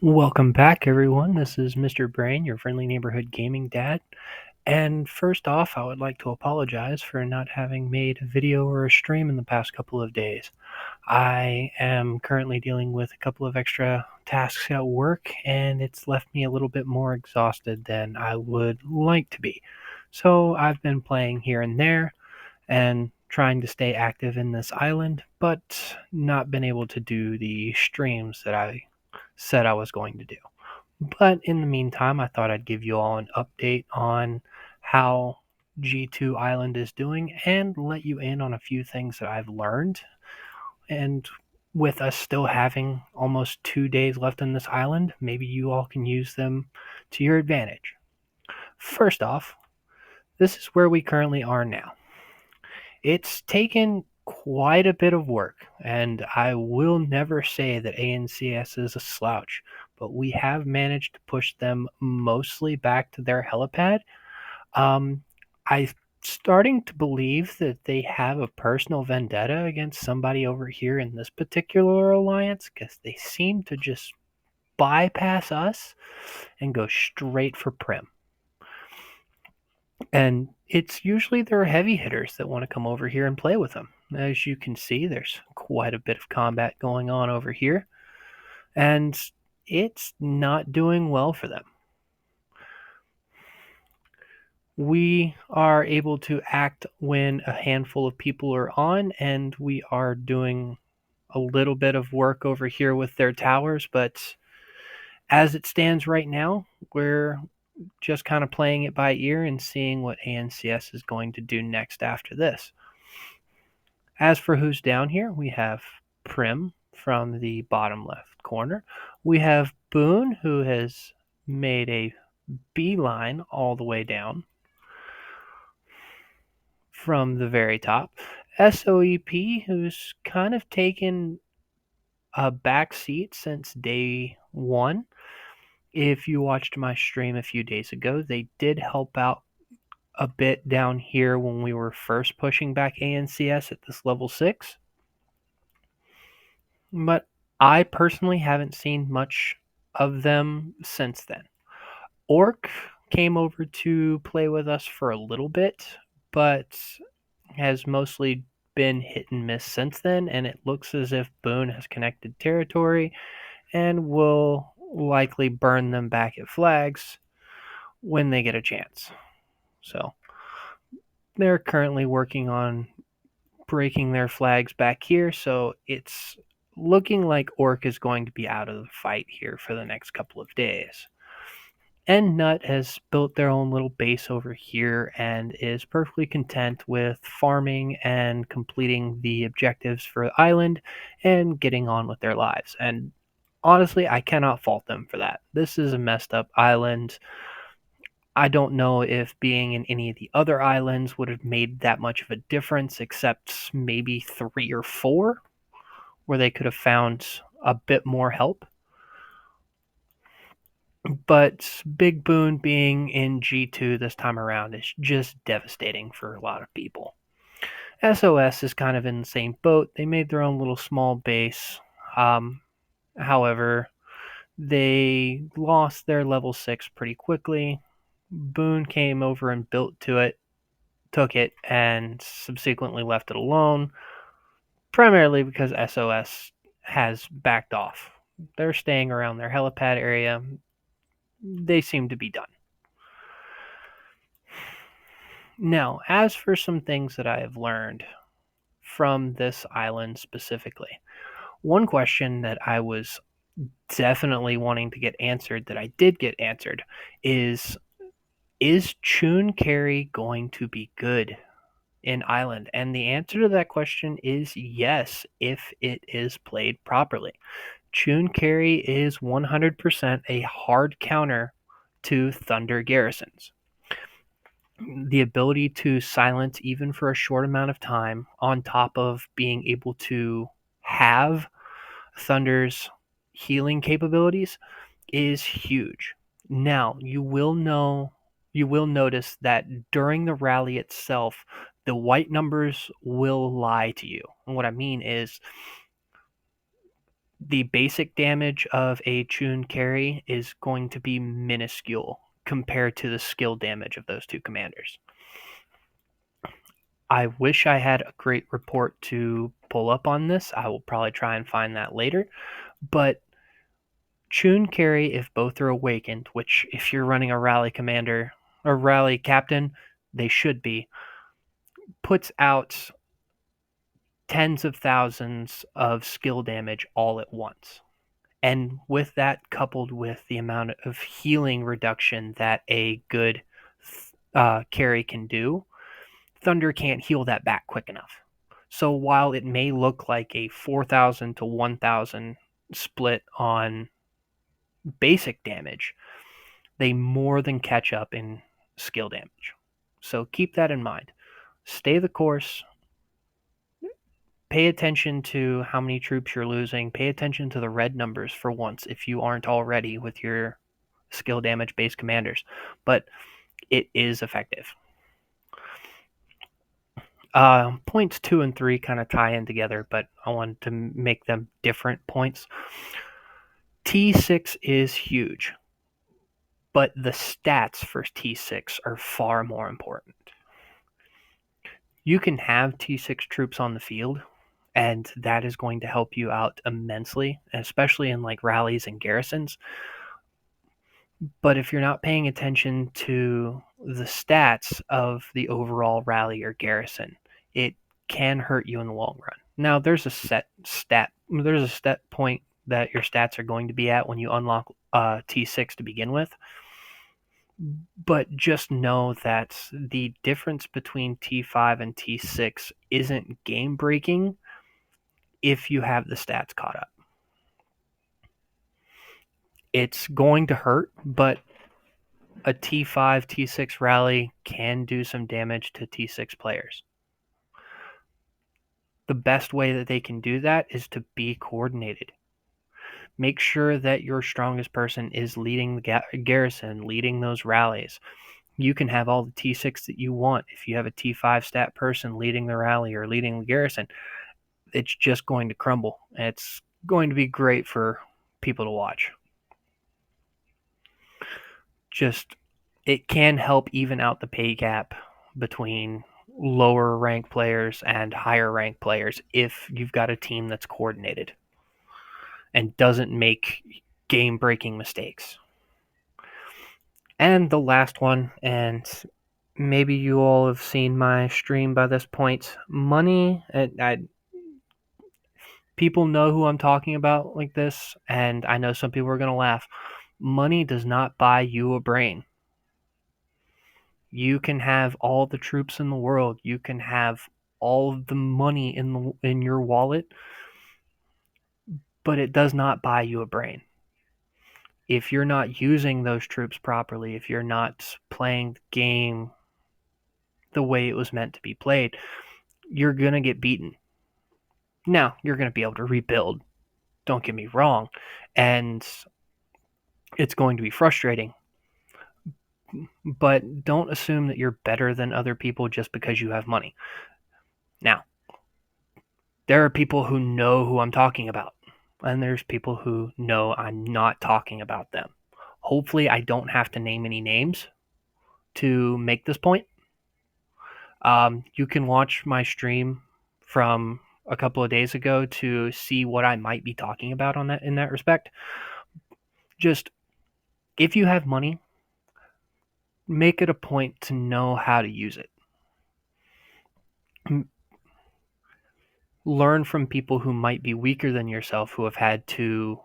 Welcome back, everyone. This is Mr. Brain, your friendly neighborhood gaming dad. And first off, I would like to apologize for not having made a video or a stream in the past couple of days. I am currently dealing with a couple of extra tasks at work, and it's left me a little bit more exhausted than I would like to be. So I've been playing here and there and trying to stay active in this island, but not been able to do the streams that I said I was going to do. But in the meantime, I thought I'd give you all an update on how G2 Island is doing and let you in on a few things that I've learned. And with us still having almost 2 days left on this island, maybe you all can use them to your advantage. First off, this is where we currently are now. It's taken quite a bit of work, and I will never say that ANCS is a slouch, but we have managed to push them mostly back to their helipad. I'm starting to believe that they have a personal vendetta against somebody over here in this particular alliance because they seem to just bypass us and go straight for Prim. And it's usually their heavy hitters that want to come over here and play with them. As you can see, there's quite a bit of combat going on over here, and it's not doing well for them. We are able to act when a handful of people are on, and we are doing a little bit of work over here with their towers, but as it stands right now, we're just kind of playing it by ear and seeing what ANCS is going to do next after this. As for who's down here, we have Prim from the bottom left corner. We have Boone, who has made a beeline all the way down from the very top. SOEP, who's kind of taken a back seat since day one. If you watched my stream a few days ago, they did help out a bit down here when we were first pushing back ANCS at this level 6. But I personally haven't seen much of them since then. Orc came over to play with us for a little bit, but has mostly been hit and miss since then, and it looks as if Boone has connected territory and will likely burn them back at flags when they get a chance. So they're currently working on breaking their flags back here, so it's looking like Orc is going to be out of the fight here for the next couple of days. And Nut has built their own little base over here and is perfectly content with farming and completing the objectives for the island and getting on with their lives. And honestly, I cannot fault them for that. This is a messed up island. I don't know if being in any of the other islands would have made that much of a difference, except maybe 3 or 4, where they could have found a bit more help. But Big Boon being in G2 this time around is just devastating for a lot of people. SOS is kind of in the same boat. They made their own little small base. However, they lost their level 6 pretty quickly. Boone came over and built to it, took it, and subsequently left it alone, primarily because SOS has backed off. They're staying around their helipad area. They seem to be done. Now, as for some things that I have learned from this island specifically, one question that I was definitely wanting to get answered that I did get answered is Chun Carry going to be good in Island? And the answer to that question is yes, if it is played properly. Chun Carry is 100% a hard counter to Thunder garrisons. The ability to silence even for a short amount of time, on top of being able to have Thunder's healing capabilities, is huge. Now, you will notice that during the rally itself, the white numbers will lie to you. And what I mean is The basic damage of a Chun carry is going to be minuscule compared to the skill damage of those two commanders. I wish I had a great report to pull up on this. I will probably try and find that later. But Chun carry, if both are awakened, which if you're running a rally commander or rally captain, they should be, puts out tens of thousands of skill damage all at once. And with that, coupled with the amount of healing reduction that a good carry can do, Thunder can't heal that back quick enough. So while it may look like a 4,000 to 1,000 split on basic damage, they more than catch up in skill damage. So keep that in mind. Stay the course. Pay attention to how many troops you're losing. Pay attention to the red numbers for once if you aren't already with your skill damage based commanders. But it is effective. Points 2 and 3 kind of tie in together, but I wanted to make them different points. T6 is huge, but the stats for T6 are far more important. You can have T6 troops on the field, and that is going to help you out immensely, especially in like rallies and garrisons. But if you're not paying attention to the stats of the overall rally or garrison, it can hurt you in the long run. Now, there's a set point that your stats are going to be at when you unlock T6 to begin with. But just know that the difference between T5 and T6 isn't game breaking if you have the stats caught up. It's going to hurt, but a T5, T6 rally can do some damage to T6 players. The best way that they can do that is to be coordinated. Make sure that your strongest person is leading the garrison, leading those rallies. You can have all the T6 that you want. If you have a T5 stat person leading the rally or leading the garrison, it's just going to crumble. It's going to be great for people to watch. It can help even out the pay gap between lower rank players and higher rank players if you've got a team that's coordinated and doesn't make game breaking mistakes. And the last one, and maybe you all have seen my stream by this point, money. People know who I'm talking about like this, and I know some people are going to laugh. Money does not buy you a brain. You can have all the troops in the world. You can have all of the money in your wallet, but it does not buy you a brain. If you're not using those troops properly, if you're not playing the game the way it was meant to be played, you're going to get beaten. Now, you're going to be able to rebuild. Don't get me wrong. And it's going to be frustrating. But don't assume that you're better than other people just because you have money. Now, there are people who know who I'm talking about, and there's people who know I'm not talking about them. Hopefully, I don't have to name any names to make this point. You can watch my stream from a couple of days ago to see what I might be talking about on that in that respect. Just if you have money, make it a point to know how to use it. Learn from people who might be weaker than yourself, who have had to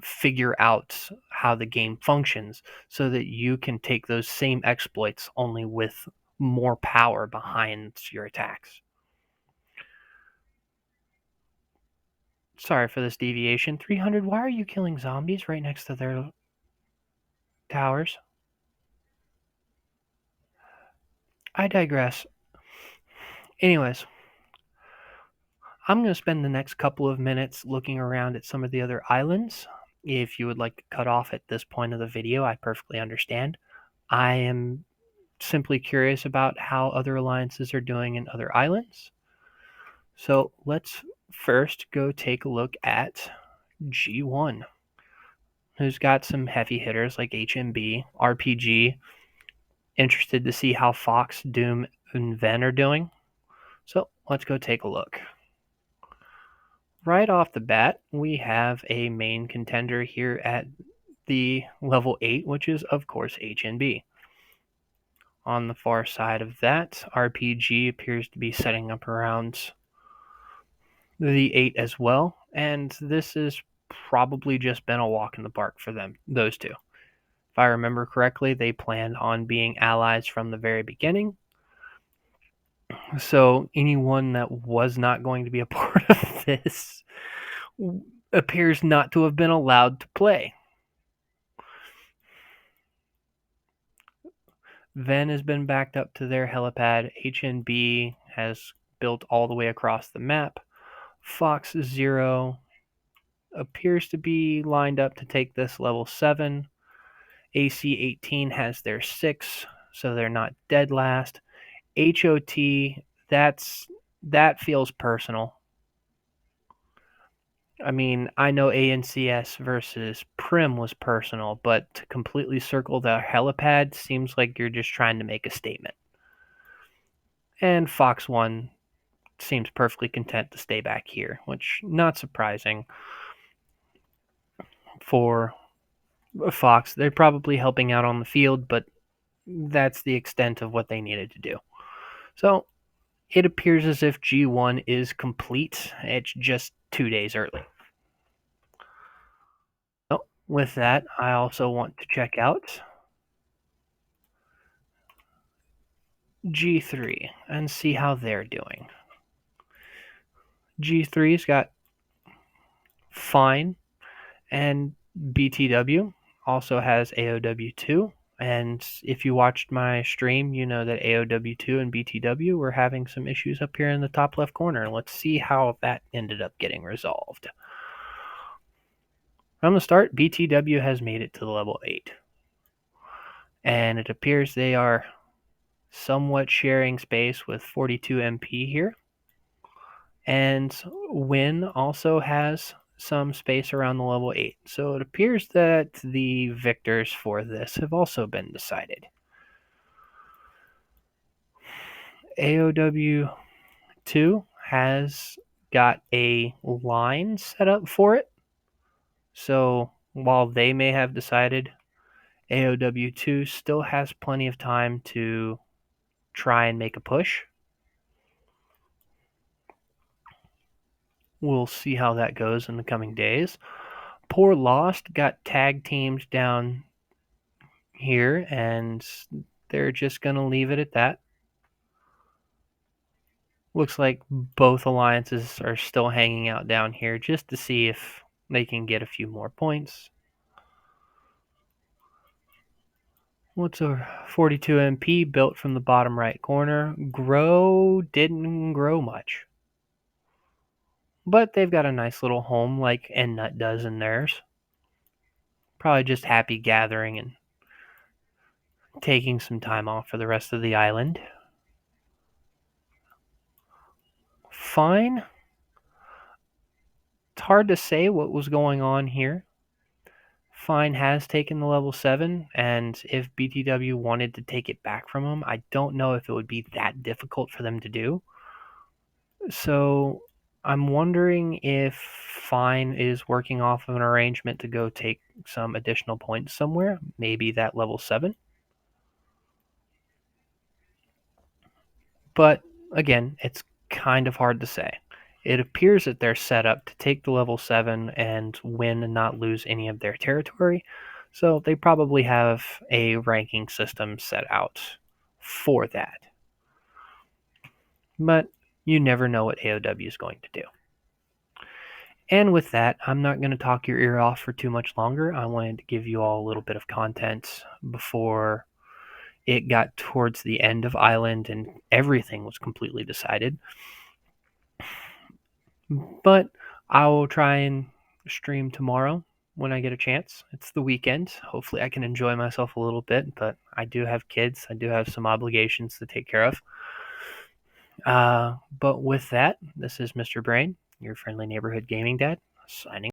figure out how the game functions so that you can take those same exploits only with more power behind your attacks. Sorry for this deviation. 300, why are you killing zombies right next to their towers? I digress. Anyways, I'm going to spend the next couple of minutes looking around at some of the other islands. If you would like to cut off at this point of the video, I perfectly understand. I am simply curious about how other alliances are doing in other islands. So let's first go take a look at G1, who's got some heavy hitters like HMB, RPG. Interested to see how Fox, Doom, and Ven are doing. So let's go take a look. Right off the bat, we have a main contender here at the level 8, which is, of course, HNB. On the far side of that, RPG appears to be setting up around the 8 as well, and this has probably just been a walk in the park for them, those two. If I remember correctly, they planned on being allies from the very beginning, so anyone that was not going to be a part of this appears not to have been allowed to play. Ven has been backed up to their helipad. HNB has built all the way across the map. Fox Zero appears to be lined up to take this level 7. AC-18 has their 6, so they're not dead last. HOT, that feels personal. I mean, I know ANCS versus Prim was personal, but to completely circle the helipad seems like you're just trying to make a statement. And Fox 1 seems perfectly content to stay back here, which not surprising for Fox. They're probably helping out on the field, but that's the extent of what they needed to do. So it appears as if G1 is complete. It's just 2 days early. So with that, I also want to check out G3 and see how they're doing. G3's got Fine, and BTW also has AOW2. And if you watched my stream, you know that AOW2 and BTW were having some issues up here in the top left corner. Let's see how that ended up getting resolved. From the start, BTW has made it to the level 8. And it appears they are somewhat sharing space with 42 MP here. And Win also has some space around the level 8. So it appears that the victors for this have also been decided. AOW2 has got a line set up for it. So while they may have decided, AOW2 still has plenty of time to try and make a push. We'll see how that goes in the coming days. Poor Lost got tag teams down here, and they're just going to leave it at that. Looks like both alliances are still hanging out down here just to see if they can get a few more points. What's a 42 MP built from the bottom right corner? Didn't grow much. But they've got a nice little home like Nut does in theirs. Probably just happy gathering and taking some time off for the rest of the island. Fine. It's hard to say what was going on here. Fine has taken the level 7, and if BTW wanted to take it back from him, I don't know if it would be that difficult for them to do. So I'm wondering if Fine is working off of an arrangement to go take some additional points somewhere, maybe that level 7. But again, it's kind of hard to say. It appears that they're set up to take the level 7 and win and not lose any of their territory. So they probably have a ranking system set out for that. But you never know what AOW is going to do. And with that, I'm not going to talk your ear off for too much longer. I wanted to give you all a little bit of content before it got towards the end of Island and everything was completely decided. But I will try and stream tomorrow when I get a chance. It's the weekend. Hopefully I can enjoy myself a little bit, but I do have kids. I do have some obligations to take care of. But with that, this is Mr. Brain, your friendly neighborhood gaming dad, signing